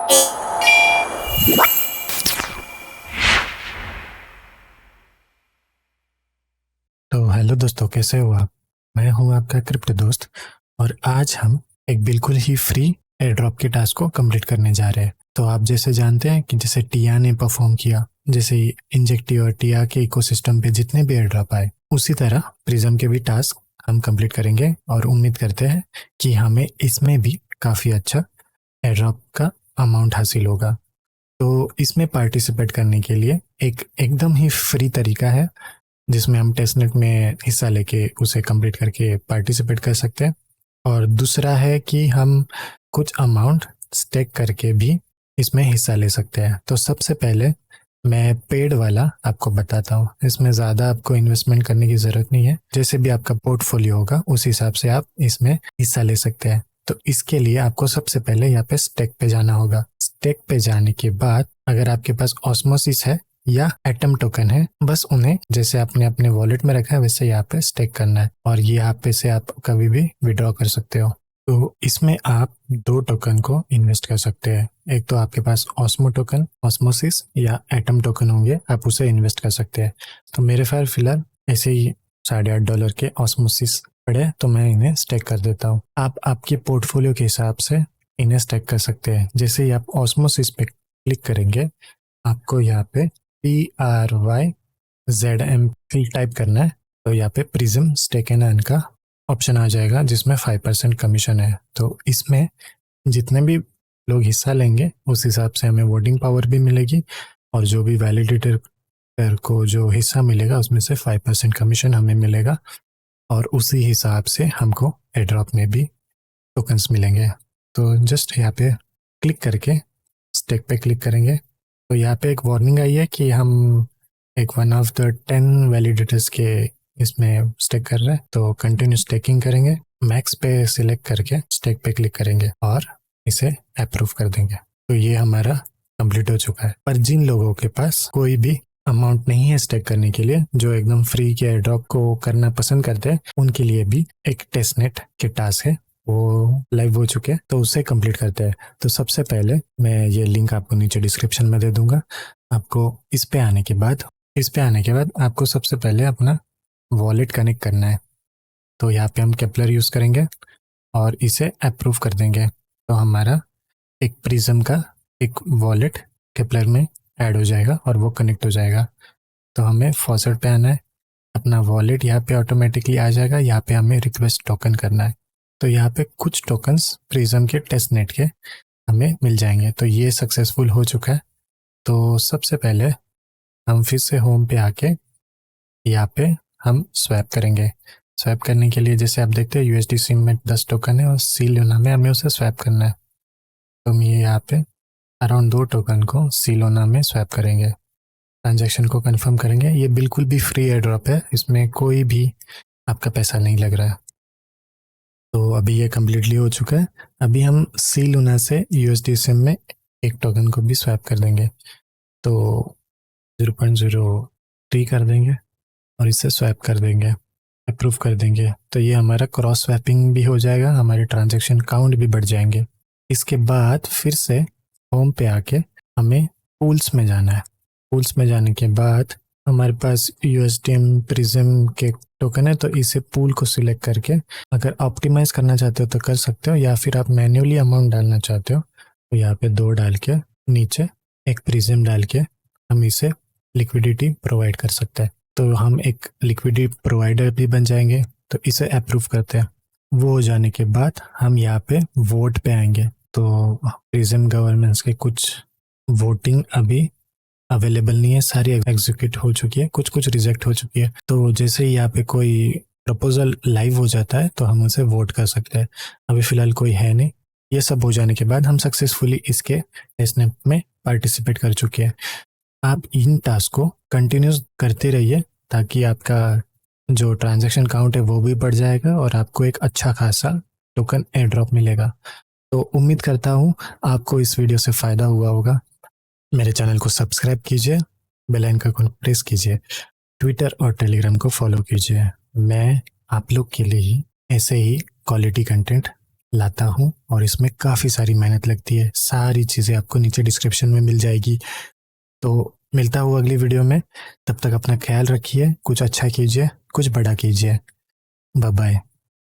तो हेलो दोस्तों, कैसे हो आप? मैं हूं आपका क्रिप्टो दोस्त और आज हम एक बिल्कुल ही फ्री एयर ड्रॉप के टास्क को कंप्लीट करने जा रहे हैं। तो आप जैसे जानते हैं कि जैसे टिया ने परफॉर्म किया, जैसे इंजेक्टिव और टिया के इकोसिस्टम पे जितने भी एयर ड्रॉप आए, उसी तरह प्रिज्म के भी टास्क हम कंप्लीट करेंगे और उम्मीद करते हैं कि हमें इसमें भी काफ़ी अच्छा एयर ड्रॉप का अमाउंट हासिल होगा। तो इसमें पार्टिसिपेट करने के लिए एक एकदम ही फ्री तरीका है जिसमें हम टेस्टनेट में हिस्सा लेके उसे कंप्लीट करके पार्टिसिपेट कर सकते हैं। और दूसरा है कि हम कुछ अमाउंट स्टेक करके भी इसमें हिस्सा ले सकते हैं। तो सबसे पहले मैं पेड वाला आपको बताता हूँ। इसमें ज़्यादा आपको इन्वेस्टमेंट करने की ज़रूरत नहीं है, जैसे भी आपका पोर्टफोलियो होगा उस हिसाब से आप इसमें हिस्सा ले सकते हैं। तो इसके लिए आपको सबसे पहले यहाँ पे स्टेक पे जाना होगा। स्टेक पे जाने के बाद अगर आपके पास ऑस्मोसिस है या एटम टोकन है, बस उन्हें जैसे आपने अपने वॉलेट में रखा है वैसे यहाँ पे स्टेक करना है और ये यहाँ पे से आप कभी भी विड्रॉ कर सकते हो। तो इसमें आप दो टोकन को इन्वेस्ट कर सकते हैं। एक तो आपके पास ऑस्मो टोकन, ऑस्मोसिस या एटम टोकन होंगे, आप उसे इन्वेस्ट कर सकते हैं। तो मेरे पास फिलहाल ऐसे ही $8.5 के ऑस्मोसिस पड़े, तो मैं इन्हें स्टेक कर देता हूँ। आप आपके पोर्टफोलियो के हिसाब से इन्हें स्टेक कर सकते हैं। जैसे ही आप ऑस्मोसिस पे क्लिक करेंगे, आपको यहाँ पे PRYZM टाइप करना है। तो यहाँ पे प्रिज्म स्टेक एंड अर्न का ऑप्शन आ जाएगा जिसमें 5% कमीशन है। तो इसमें जितने भी लोग हिस्सा लेंगे उस हिसाब से हमें वोटिंग पावर भी मिलेगी और जो भी वैलिडेटर को जो हिस्सा मिलेगा उसमें से 5% कमीशन हमें मिलेगा और उसी हिसाब से हमको एयरड्रॉप में भी टोकन्स मिलेंगे। तो जस्ट यहाँ पे क्लिक करके स्टेक पे क्लिक करेंगे तो यहाँ पे एक वार्निंग आई है कि हम एक 1 ऑफ द 10 वैलिडेटर्स के इसमें स्टेक कर रहे हैं। तो कंटिन्यू स्टेकिंग करेंगे, मैक्स पे सिलेक्ट करके स्टेक पे क्लिक करेंगे और इसे अप्रूव कर देंगे। तो ये हमारा कंप्लीट हो चुका है। पर जिन लोगों के पास कोई भी अमाउंट नहीं है स्टेक करने के लिए, जो एकदम फ्री के एयरड्रॉप को करना पसंद करते हैं, उनके लिए भी एक टेस्टनेट के टास्क है, वो लाइव हो चुके हैं, तो उसे कंप्लीट करते हैं। तो सबसे पहले मैं ये लिंक आपको नीचे डिस्क्रिप्शन में दे दूंगा। आपको इस पे आने के बाद आपको सबसे पहले अपना वॉलेट कनेक्ट करना है। तो यहाँ पे हम केपलर यूज़ करेंगे और इसे अप्रूव कर देंगे। तो हमारा एक प्रिज्म का एक वॉलेट केपलर में ऐड हो जाएगा और वो कनेक्ट हो जाएगा। तो हमें फॉसेट पे आना है, अपना वॉलेट यहाँ पे ऑटोमेटिकली आ जाएगा। यहाँ पे हमें रिक्वेस्ट टोकन करना है। तो यहाँ पे कुछ टोकन्स प्रिज्म के टेस्टनेट के हमें मिल जाएंगे। तो ये सक्सेसफुल हो चुका है। तो सबसे पहले हम फिर से होम पे आके यहाँ पे हम स्वैप करेंगे। स्वैप करने के लिए जैसे आप देखते हैं USDC में 10 टोकन है और सी लोना में हमें उसे स्वैप करना है। तो हम ये यहाँ पे अराउंड 2 टोकन को सी लोना में स्वैप करेंगे, ट्रांजैक्शन को कंफर्म करेंगे। ये बिल्कुल भी फ्री एयर ड्रॉप है, इसमें कोई भी आपका पैसा नहीं लग रहा है। तो अभी ये कम्प्लीटली हो चुका है। अभी हम सी लूना से USDC में एक टोकन को भी स्वैप कर देंगे। तो 0.03 कर देंगे और इसे स्वैप कर देंगे, अप्रूव कर देंगे। तो ये हमारा क्रॉस स्वैपिंग भी हो जाएगा, हमारे ट्रांजैक्शन काउंट भी बढ़ जाएंगे। इसके बाद फिर से होम पे आके हमें पूल्स में जाना है। पूल्स में जाने के बाद हमारे पास USDM प्रिज्म के टोकन है, तो इसे पूल को सिलेक्ट करके अगर ऑप्टिमाइज करना चाहते हो तो कर सकते हो, या फिर आप मैन्युअली अमाउंट डालना चाहते हो तो यहाँ पे 2 डाल के नीचे एक प्रिज्म डाल के हम इसे लिक्विडिटी प्रोवाइड कर सकते हैं। तो हम एक लिक्विडिटी प्रोवाइडर भी बन जाएंगे। तो इसे अप्रूव करते हैं। वो हो जाने के बाद हम यहाँ पे वोट पे आएंगे। तो प्रिज्म गवर्नेंस के कुछ वोटिंग अभी अवेलेबल नहीं है, सारी एग्जीक्यूट हो चुकी है, कुछ रिजेक्ट हो चुकी है। तो जैसे ही यहाँ पे कोई प्रपोजल लाइव हो जाता है तो हम उसे वोट कर सकते हैं। अभी फिलहाल कोई है नहीं। ये सब हो जाने के बाद हम सक्सेसफुली इसके टेस्टनेट में पार्टिसिपेट कर चुके हैं। आप इन टास्क को कंटिन्यूस करते रहिए ताकि आपका जो ट्रांजैक्शन काउंट है वो भी बढ़ जाएगा और आपको एक अच्छा खासा टोकन एयर ड्रॉप मिलेगा। तो उम्मीद करता हूँ आपको इस वीडियो से फ़ायदा हुआ होगा। मेरे चैनल को सब्सक्राइब कीजिए, बेल आइकन को प्रेस कीजिए, ट्विटर और टेलीग्राम को फॉलो कीजिए। मैं आप लोग के लिए ही ऐसे ही क्वालिटी कंटेंट लाता हूँ और इसमें काफ़ी सारी मेहनत लगती है। सारी चीज़ें आपको नीचे डिस्क्रिप्शन में मिल जाएगी। तो मिलता हूँ अगली वीडियो में, तब तक अपना ख्याल रखिए, कुछ अच्छा कीजिए, कुछ बड़ा कीजिए। Bye bye.